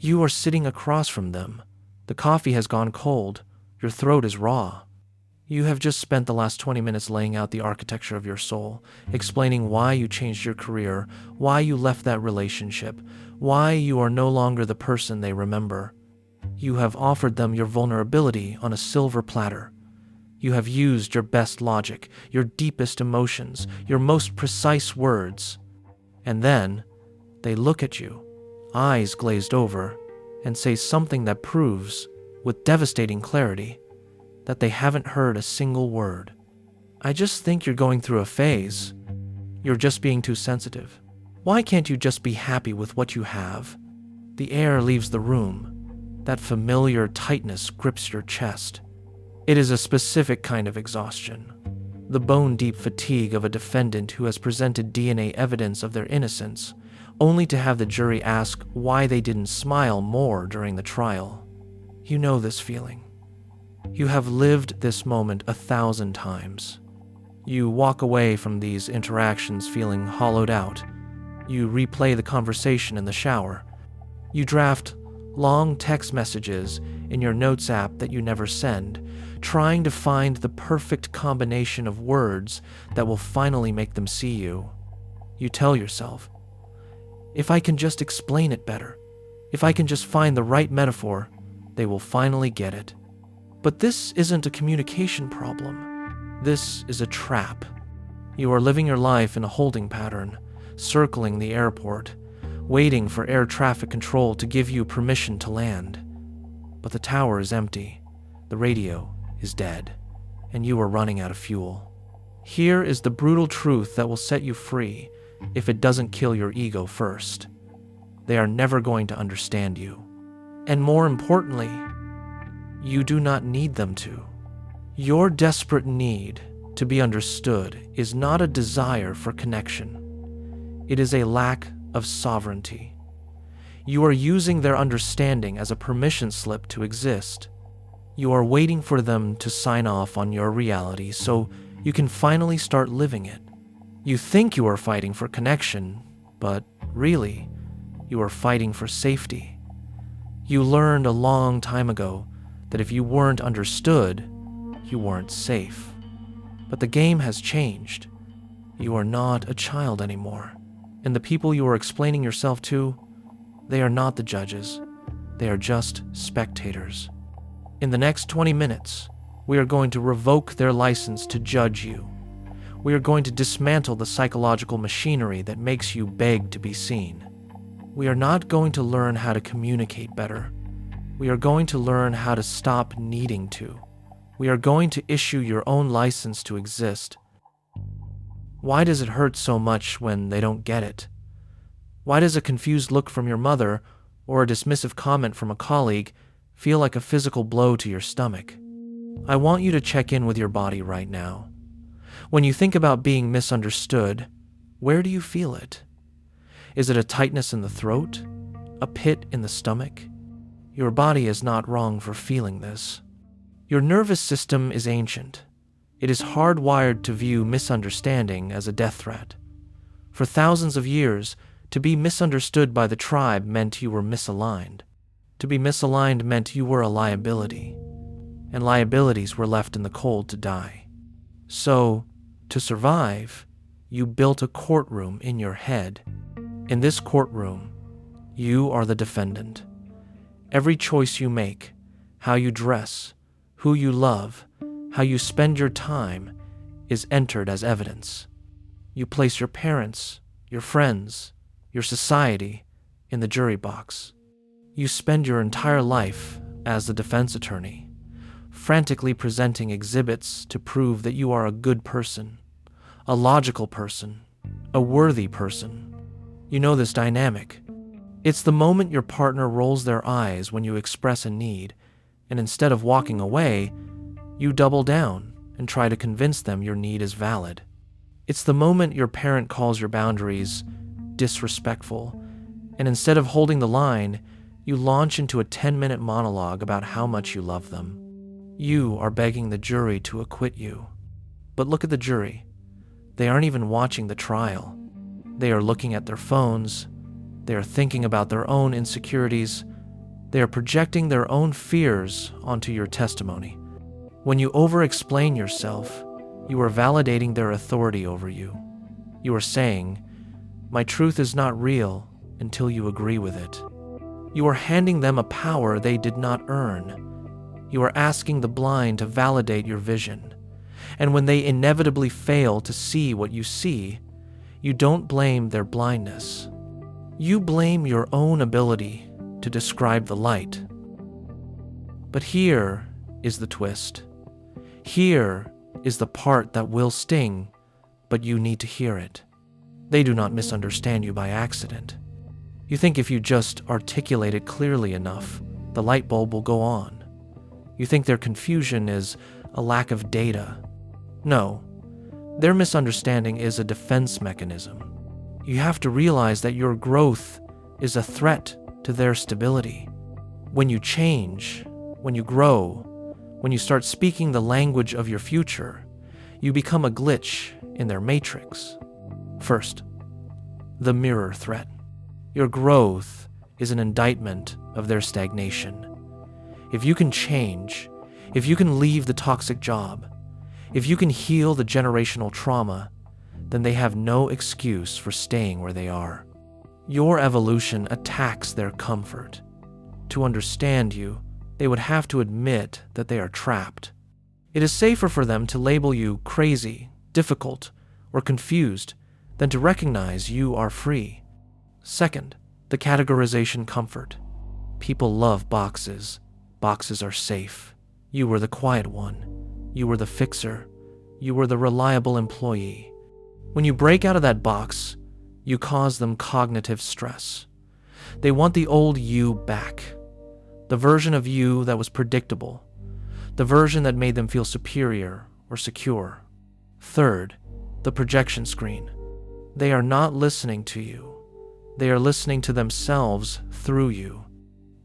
You are sitting across from them. The coffee has gone cold. Your throat is raw. You have just spent the last 20 minutes laying out the architecture of your soul, explaining why you changed your career, why you left that relationship, why you are no longer the person they remember. You have offered them your vulnerability on a silver platter. You have used your best logic, your deepest emotions, your most precise words. And then they look at you, eyes glazed over, and say something that proves, with devastating clarity, that they haven't heard a single word. I just think you're going through a phase. You're just being too sensitive. Why can't you just be happy with what you have? The air leaves the room. That familiar tightness grips your chest. It is a specific kind of exhaustion. The bone-deep fatigue of a defendant who has presented DNA evidence of their innocence, only to have the jury ask why they didn't smile more during the trial. You know this feeling. You have lived this moment 1,000 times. You walk away from these interactions feeling hollowed out. You replay the conversation in the shower. You draft long text messages in your notes app that you never send, trying to find the perfect combination of words that will finally make them see you. You tell yourself, if I can just explain it better, if I can just find the right metaphor, they will finally get it. But this isn't a communication problem. This is a trap. You are living your life in a holding pattern, circling the airport, waiting for air traffic control to give you permission to land. But the tower is empty, the radio is dead, and you are running out of fuel. Here is the brutal truth that will set you free if it doesn't kill your ego first. They are never going to understand you. And more importantly, you do not need them to. Your desperate need to be understood is not a desire for connection. It is a lack of sovereignty. You are using their understanding as a permission slip to exist. You are waiting for them to sign off on your reality so you can finally start living it. You think you are fighting for connection, but really, you are fighting for safety. You learned a long time ago that if you weren't understood, you weren't safe. But the game has changed. You are not a child anymore. And the people you are explaining yourself to, they are not the judges. They are just spectators. In the next 20 minutes, we are going to revoke their license to judge you. We are going to dismantle the psychological machinery that makes you beg to be seen. We are not going to learn how to communicate better. We are going to learn how to stop needing to. We are going to issue your own license to exist. Why does it hurt so much when they don't get it? Why does a confused look from your mother or a dismissive comment from a colleague feel like a physical blow to your stomach? I want you to check in with your body right now. When you think about being misunderstood, where do you feel it? Is it a tightness in the throat? A pit in the stomach? Your body is not wrong for feeling this. Your nervous system is ancient. It is hardwired to view misunderstanding as a death threat. For thousands of years, to be misunderstood by the tribe meant you were misaligned. To be misaligned meant you were a liability, and liabilities were left in the cold to die. So, to survive, you built a courtroom in your head. In this courtroom, you are the defendant. Every choice you make, how you dress, who you love, how you spend your time, is entered as evidence. You place your parents, your friends, your society in the jury box. You spend your entire life as the defense attorney, frantically presenting exhibits to prove that you are a good person, a logical person, a worthy person. You know this dynamic. It's the moment your partner rolls their eyes when you express a need, and instead of walking away, you double down and try to convince them your need is valid. It's the moment your parent calls your boundaries disrespectful, and instead of holding the line, you launch into a 10-minute monologue about how much you love them. You are begging the jury to acquit you. But look at the jury. They aren't even watching the trial. They are looking at their phones. They are thinking about their own insecurities, They are projecting their own fears onto your testimony. When you over-explain yourself, you are validating their authority over you. You are saying, "My truth is not real until you agree with it." You are handing them a power they did not earn. You are asking the blind to validate your vision. And when they inevitably fail to see what you see, you don't blame their blindness. You blame your own ability to describe the light. But here is the twist. Here is the part that will sting, but you need to hear it. They do not misunderstand you by accident. You think if you just articulate it clearly enough, the light bulb will go on. You think their confusion is a lack of data. No, their misunderstanding is a defense mechanism. You have to realize that your growth is a threat to their stability. When you change, when you grow, when you start speaking the language of your future, you become a glitch in their matrix. First, the mirror threat. Your growth is an indictment of their stagnation. If you can change, if you can leave the toxic job, if you can heal the generational trauma, then they have no excuse for staying where they are. Your evolution attacks their comfort. To understand you, they would have to admit that they are trapped. It is safer for them to label you crazy, difficult, or confused than to recognize you are free. Second, the categorization comfort. People love boxes. Boxes are safe. You were the quiet one. You were the fixer. You were the reliable employee. When you break out of that box, you cause them cognitive stress. They want the old you back. The version of you that was predictable. The version that made them feel superior or secure. Third, the projection screen. They are not listening to you. They are listening to themselves through you.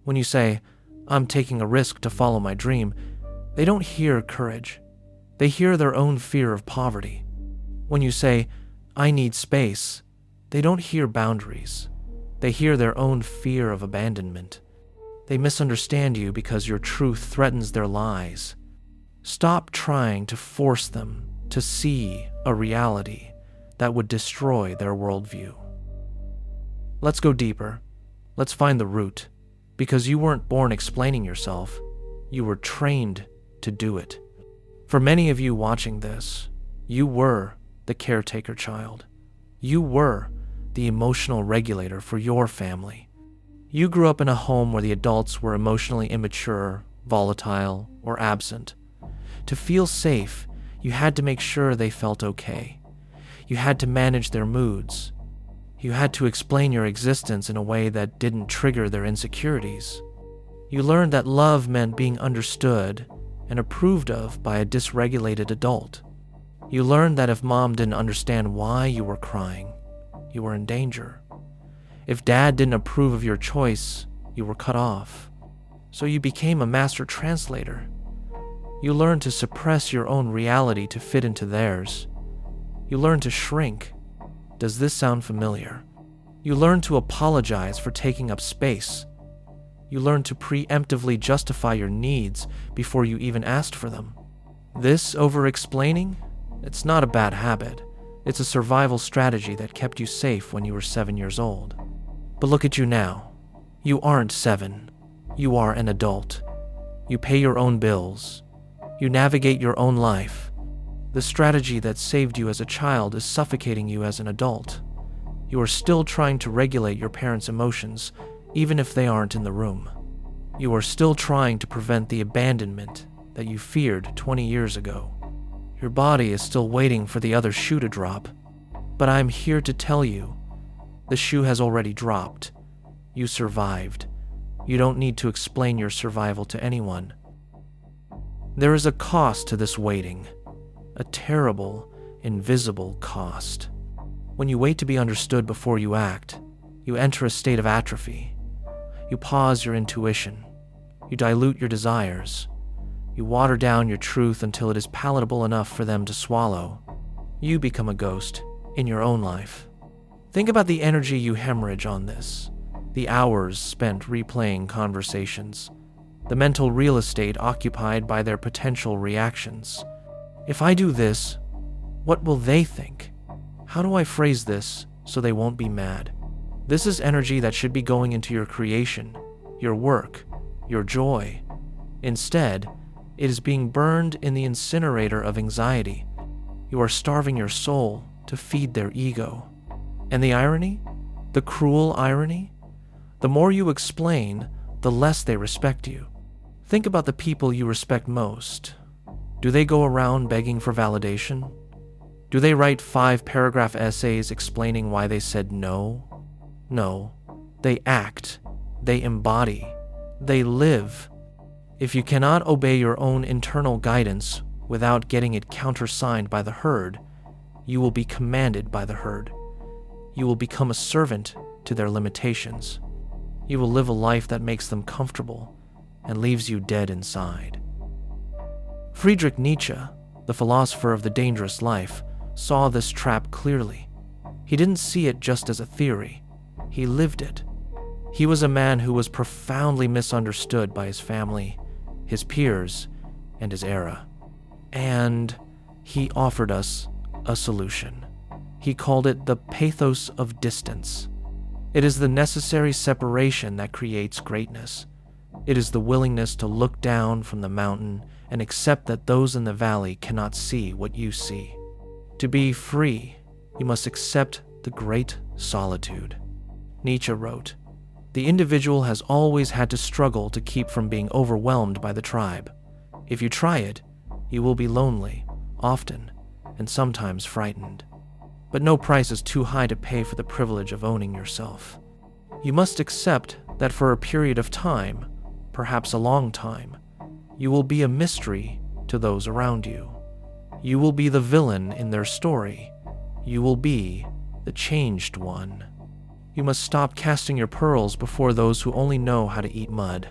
When you say, "I'm taking a risk to follow my dream," they don't hear courage. They hear their own fear of poverty. When you say, "I need space," they don't hear boundaries. They hear their own fear of abandonment. They misunderstand you because your truth threatens their lies. Stop trying to force them to see a reality that would destroy their worldview. Let's go deeper. Let's find the root. Because you weren't born explaining yourself, you were trained to do it. For many of you watching this, you were the caretaker child. You were the emotional regulator for your family. You grew up in a home where the adults were emotionally immature, volatile, or absent. To feel safe, you had to make sure they felt okay. You had to manage their moods. You had to explain your existence in a way that didn't trigger their insecurities. You learned that love meant being understood and approved of by a dysregulated adult. You learned that if mom didn't understand why you were crying, you were in danger. If dad didn't approve of your choice, you were cut off. So you became a master translator. You learned to suppress your own reality to fit into theirs. You learned to shrink. Does this sound familiar? You learned to apologize for taking up space. You learned to preemptively justify your needs before you even asked for them. This over-explaining? It's not a bad habit. It's a survival strategy that kept you safe when you were 7 years old. But look at you now. You aren't 7. You are an adult. You pay your own bills. You navigate your own life. The strategy that saved you as a child is suffocating you as an adult. You are still trying to regulate your parents' emotions, even if they aren't in the room. You are still trying to prevent the abandonment that you feared 20 years ago. Your body is still waiting for the other shoe to drop. But I'm here to tell you, the shoe has already dropped. You survived. You don't need to explain your survival to anyone. There is a cost to this waiting. A terrible, invisible cost. When you wait to be understood before you act, you enter a state of atrophy. You pause your intuition. You dilute your desires. You water down your truth until it is palatable enough for them to swallow. You become a ghost in your own life. Think about the energy you hemorrhage on this, the hours spent replaying conversations, the mental real estate occupied by their potential reactions. If I do this, what will they think? How do I phrase this so they won't be mad? This is energy that should be going into your creation, your work, your joy. Instead, it is being burned in the incinerator of anxiety. You are starving your soul to feed their ego. And the irony? The cruel irony? The more you explain, the less they respect you. Think about the people you respect most. Do they go around begging for validation? Do they write 5-paragraph essays explaining why they said no? No. They act. They embody. They live. If you cannot obey your own internal guidance without getting it countersigned by the herd, you will be commanded by the herd. You will become a servant to their limitations. You will live a life that makes them comfortable and leaves you dead inside. Friedrich Nietzsche, the philosopher of the dangerous life, saw this trap clearly. He didn't see it just as a theory. He lived it. He was a man who was profoundly misunderstood by his family, his peers, and his era. And he offered us a solution. He called it the pathos of distance. It is the necessary separation that creates greatness. It is the willingness to look down from the mountain and accept that those in the valley cannot see what you see. To be free, you must accept the great solitude. Nietzsche wrote, "The individual has always had to struggle to keep from being overwhelmed by the tribe. If you try it, you will be lonely, often, and sometimes frightened. But no price is too high to pay for the privilege of owning yourself. You must accept that for a period of time, perhaps a long time, you will be a mystery to those around you. You will be the villain in their story. You will be the changed one. You must stop casting your pearls before those who only know how to eat mud.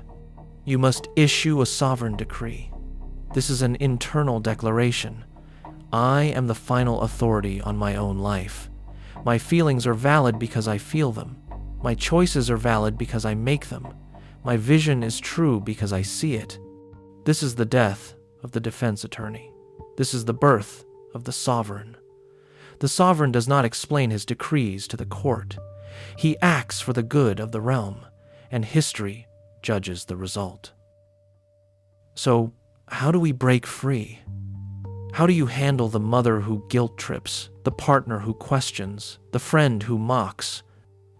You must issue a sovereign decree. This is an internal declaration. I am the final authority on my own life. My feelings are valid because I feel them. My choices are valid because I make them. My vision is true because I see it. This is the death of the defense attorney. This is the birth of the sovereign. The sovereign does not explain his decrees to the court. He acts for the good of the realm, and history judges the result." So, how do we break free? How do you handle the mother who guilt trips, the partner who questions, the friend who mocks?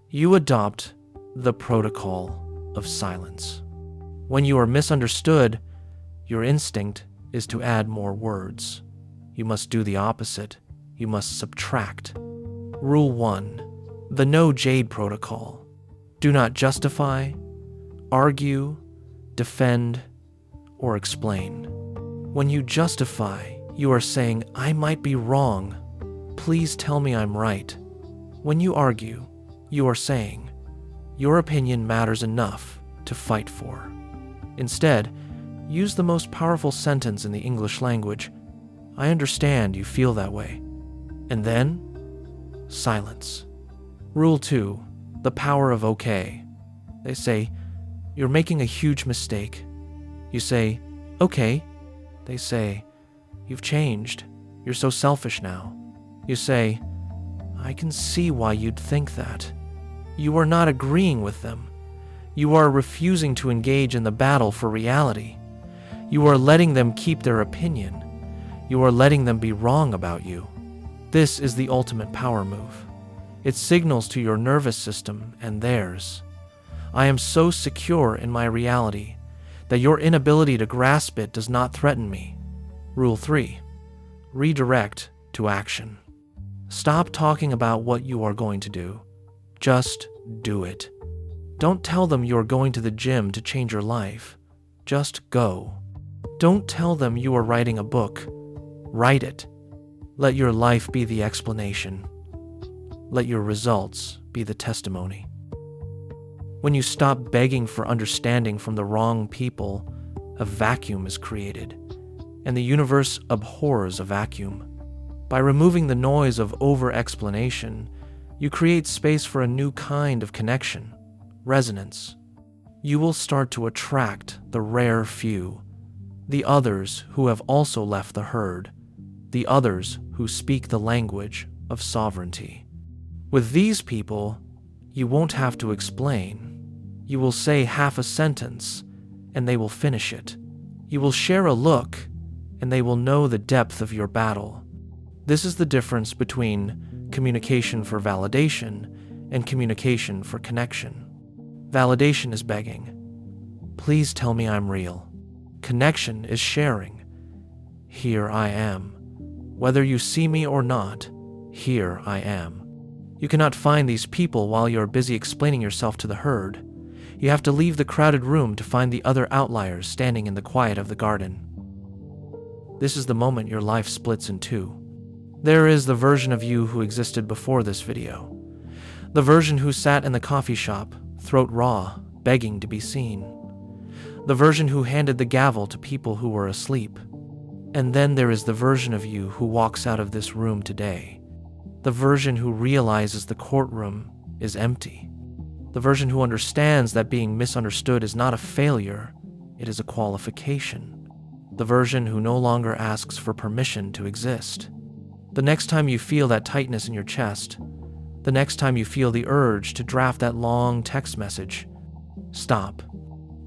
You adopt the protocol of silence. When you are misunderstood, your instinct is to add more words. You must do the opposite. You must subtract. Rule 1. The No Jade Protocol. Do not justify, argue, defend, or explain. When you justify, you are saying, "I might be wrong. Please tell me I'm right." When you argue, you are saying, "Your opinion matters enough to fight for." Instead, use the most powerful sentence in the English language. "I understand you feel that way." And then, silence. Rule 2. The power of okay. They say, "You're making a huge mistake." You say, "Okay." They say, "You've changed. You're so selfish now." You say, "I can see why you'd think that." You are not agreeing with them. You are refusing to engage in the battle for reality. You are letting them keep their opinion. You are letting them be wrong about you. This is the ultimate power move. It signals to your nervous system and theirs. I am so secure in my reality that your inability to grasp it does not threaten me. Rule 3. Redirect to action. Stop talking about what you are going to do. Just do it. Don't tell them you are going to the gym to change your life. Just go. Don't tell them you are writing a book. Write it. Let your life be the explanation. Let your results be the testimony. When you stop begging for understanding from the wrong people, a vacuum is created, and the universe abhors a vacuum. By removing the noise of over-explanation, you create space for a new kind of connection, resonance. You will start to attract the rare few, the others who have also left the herd, the others who speak the language of sovereignty. With these people, you won't have to explain. You will say half a sentence, and they will finish it. You will share a look, and they will know the depth of your battle. This is the difference between communication for validation and communication for connection. Validation is begging. Please tell me I'm real. Connection is sharing. Here I am. Whether you see me or not, here I am. You cannot find these people while you are busy explaining yourself to the herd. You have to leave the crowded room to find the other outliers standing in the quiet of the garden. This is the moment your life splits in two. There is the version of you who existed before this video. The version who sat in the coffee shop, throat raw, begging to be seen. The version who handed the gavel to people who were asleep. And then there is the version of you who walks out of this room today. The version who realizes the courtroom is empty. The version who understands that being misunderstood is not a failure, it is a qualification. The version who no longer asks for permission to exist. The next time you feel that tightness in your chest, the next time you feel the urge to draft that long text message, stop.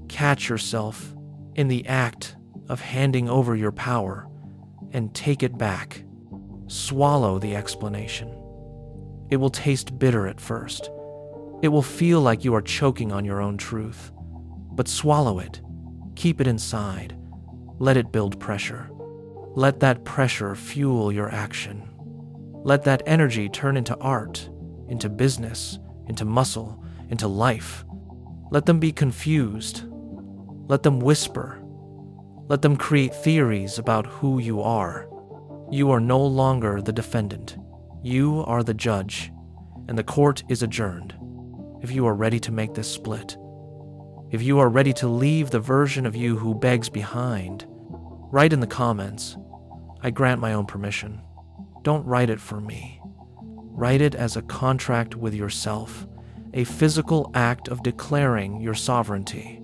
Catch yourself in the act of handing over your power and take it back. Swallow the explanation. It will taste bitter at first. It will feel like you are choking on your own truth. But swallow it. Keep it inside. Let it build pressure. Let that pressure fuel your action. Let that energy turn into art, into business, into muscle, into life. Let them be confused. Let them whisper. Let them create theories about who you are. You are no longer the defendant. You are the judge, and the court is adjourned. If you are ready to make this split, if you are ready to leave the version of you who begs behind, write in the comments, I grant my own permission. Don't write it for me. Write it as a contract with yourself, a physical act of declaring your sovereignty.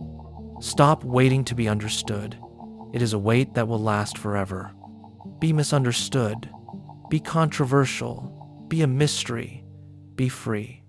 Stop waiting to be understood. It is a wait that will last forever. Be misunderstood. Be controversial. Be a mystery. Be free.